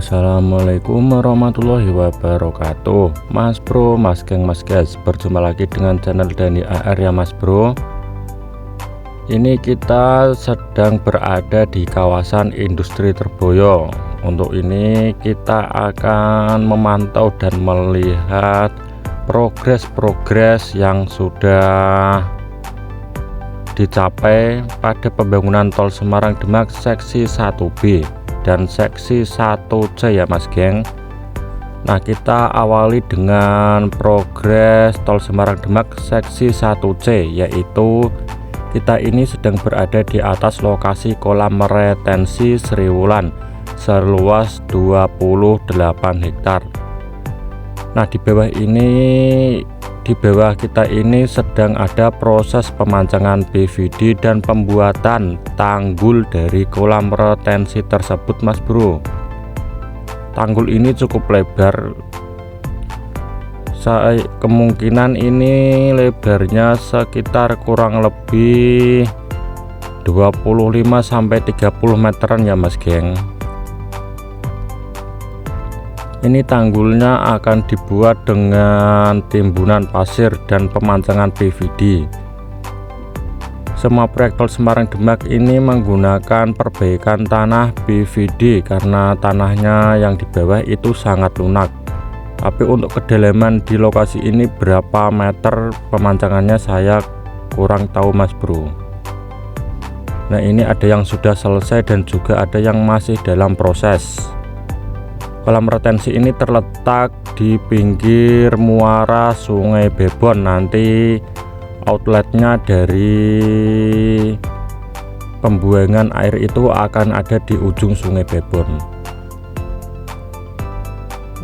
Assalamualaikum warahmatullahi wabarakatuh. Mas bro, mas geng, mas guys, berjumpa lagi dengan channel Dani AR ya mas bro. Ini kita sedang berada di kawasan industri Terboyo. Untuk ini kita akan memantau dan melihat progres yang sudah dicapai pada pembangunan tol Semarang Demak seksi 1B dan seksi 1C ya mas geng. Nah, kita awali dengan progres tol Semarang Demak seksi 1C, yaitu kita ini sedang berada di atas lokasi kolam retensi Sriwulan seluas 28 hektar. Nah, di bawah kita ini sedang ada proses pemancangan PVD dan pembuatan tanggul dari kolam retensi tersebut mas bro. Tanggul ini cukup lebar, kemungkinan ini lebarnya sekitar kurang lebih 25-30 meteran ya mas geng. Ini tanggulnya akan dibuat dengan timbunan pasir dan pemancangan PVD. Semua proyek tol Semarang Demak ini menggunakan perbaikan tanah PVD karena tanahnya yang di bawah itu sangat lunak. Tapi untuk kedalaman di lokasi ini berapa meter pemancangannya saya kurang tahu mas bro. Nah, ini ada yang sudah selesai dan juga ada yang masih dalam proses. Kolam retensi ini terletak di pinggir muara Sungai Bebon. Nanti outletnya dari pembuangan air itu akan ada di ujung Sungai Bebon.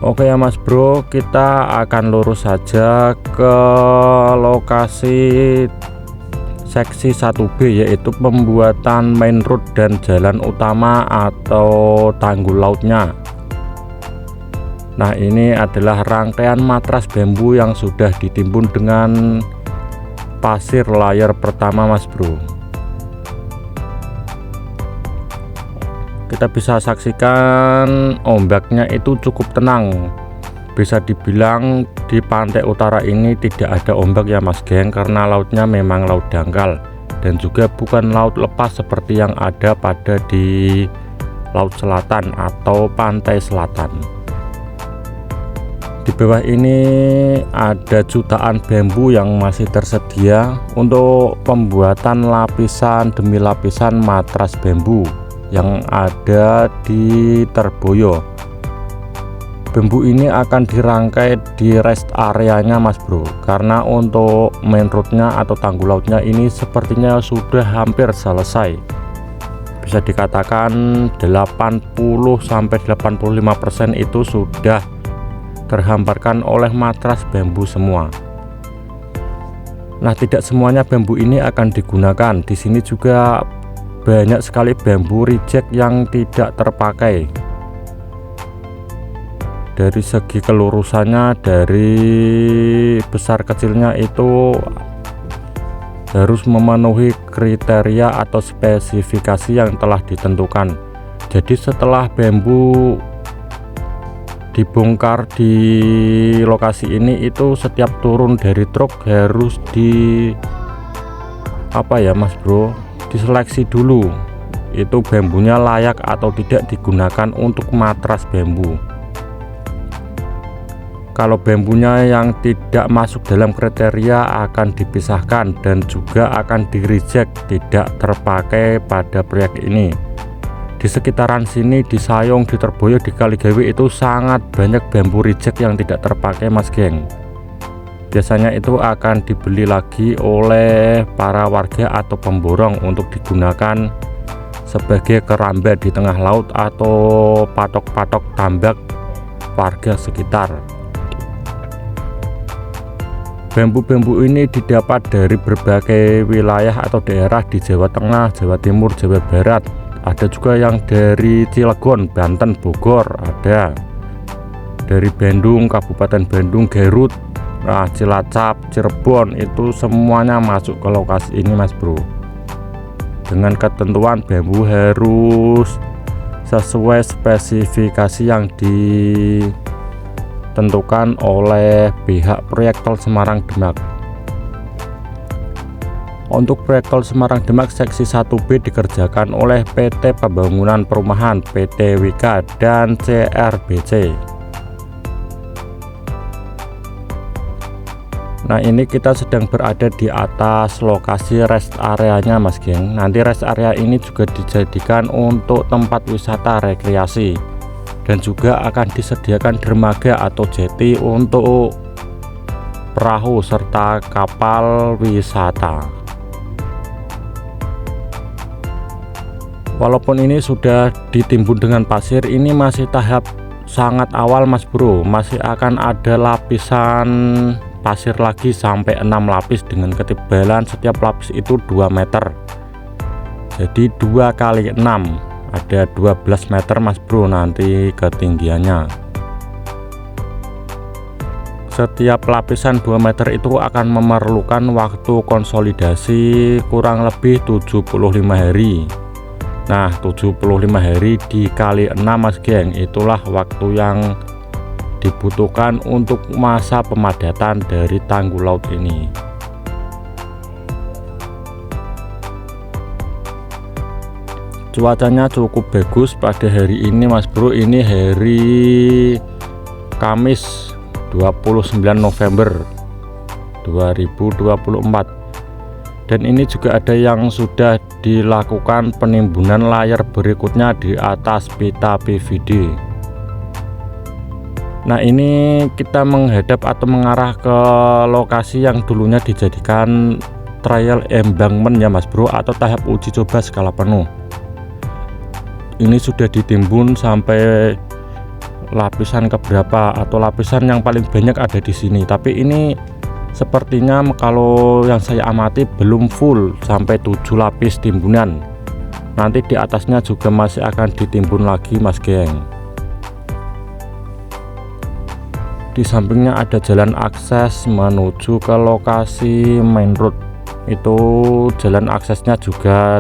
Oke ya mas bro, kita akan lurus saja ke lokasi seksi 1B, yaitu pembuatan main road dan jalan utama atau tanggul lautnya. Nah, ini adalah rangkaian matras bambu yang sudah ditimbun dengan pasir layer pertama mas bro. Kita bisa saksikan ombaknya itu cukup tenang. Bisa dibilang di pantai utara ini tidak ada ombak ya mas geng, karena lautnya memang laut dangkal dan juga bukan laut lepas seperti yang ada pada di laut selatan atau pantai selatan. Di bawah ini ada jutaan bambu yang masih tersedia untuk pembuatan lapisan demi lapisan matras bambu yang ada di Terboyo. Bambu ini akan dirangkai di rest areanya mas bro, karena untuk main roadnya atau tanggul lautnya ini sepertinya sudah hampir selesai. Bisa dikatakan 80-85% itu sudah terhamparkan oleh matras bambu semua. Nah, tidak semuanya bambu ini akan digunakan. Di sini juga banyak sekali bambu reject yang tidak terpakai. Dari segi kelurusannya, dari besar kecilnya itu harus memenuhi kriteria atau spesifikasi yang telah ditentukan. Jadi setelah bambu dibongkar di lokasi ini, itu setiap turun dari truk harus mas bro, diseleksi dulu itu bambunya layak atau tidak digunakan untuk matras bambu. Kalau bambunya yang tidak masuk dalam kriteria akan dipisahkan dan juga akan di reject, tidak terpakai pada proyek ini. Di sekitaran sini, di Sayong, di Terboyo, di Kaligawe itu sangat banyak bambu reject yang tidak terpakai mas geng. Biasanya itu akan dibeli lagi oleh para warga atau pemborong untuk digunakan sebagai keramba di tengah laut atau patok-patok tambak warga sekitar. Bambu-bambu ini didapat dari berbagai wilayah atau daerah di Jawa Tengah, Jawa Timur, Jawa Barat. Ada juga yang dari Cilegon, Banten, Bogor, ada dari Bandung, Kabupaten Bandung, Garut, Cilacap, Cirebon, itu semuanya masuk ke lokasi ini mas bro. Dengan ketentuan bambu harus sesuai spesifikasi yang ditentukan oleh pihak Proyek Tol Semarang Demak. Untuk proyek tol Semarang Demak seksi 1B dikerjakan oleh PT Pembangunan Perumahan, PT Wika, dan CRBC. Nah, ini kita sedang berada di atas lokasi rest areanya Mas Geng. Nanti rest area ini juga dijadikan untuk tempat wisata rekreasi, dan juga akan disediakan dermaga atau jeti untuk perahu serta kapal wisata. Walaupun ini sudah ditimbun dengan pasir, ini masih tahap sangat awal Mas Bro. Masih akan ada lapisan pasir lagi sampai 6 lapis dengan ketebalan setiap lapis itu 2 meter. Jadi 2 kali 6 ada 12 meter Mas Bro nanti ketinggiannya. Setiap lapisan 2 meter itu akan memerlukan waktu konsolidasi kurang lebih 75 hari. Nah, 75 hari dikali 6 Mas Geng, itulah waktu yang dibutuhkan untuk masa pemadatan dari tanggul laut ini. Cuacanya cukup bagus pada hari ini Mas Bro. Ini hari Kamis 29 November 2024. Dan ini juga ada yang sudah dilakukan penimbunan layar berikutnya di atas pita PVD. Nah, ini kita menghadap atau mengarah ke lokasi yang dulunya dijadikan trial embankment ya Mas Bro, atau tahap uji coba skala penuh. Ini sudah ditimbun sampai lapisan keberapa, atau lapisan yang paling banyak ada di sini. Tapi ini sepertinya kalau yang saya amati belum full sampai 7 lapis timbunan. Nanti di atasnya juga masih akan ditimbun lagi Mas Geng. Di sampingnya ada jalan akses menuju ke lokasi main road. Itu jalan aksesnya juga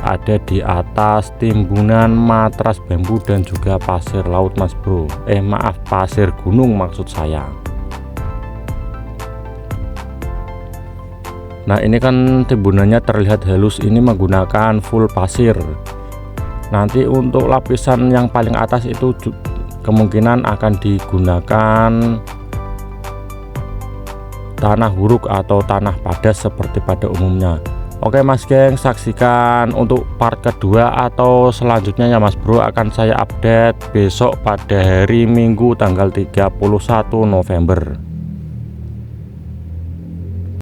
ada di atas timbunan matras bambu dan juga pasir laut Mas Bro. Maaf, pasir gunung maksud saya. Nah, ini kan timbunannya terlihat halus, ini menggunakan full pasir. Nanti untuk lapisan yang paling atas itu kemungkinan akan digunakan tanah huruk atau tanah padas seperti pada umumnya. Oke Mas Geng, saksikan untuk part kedua atau selanjutnya ya Mas Bro, akan saya update besok pada hari Minggu tanggal 31 November.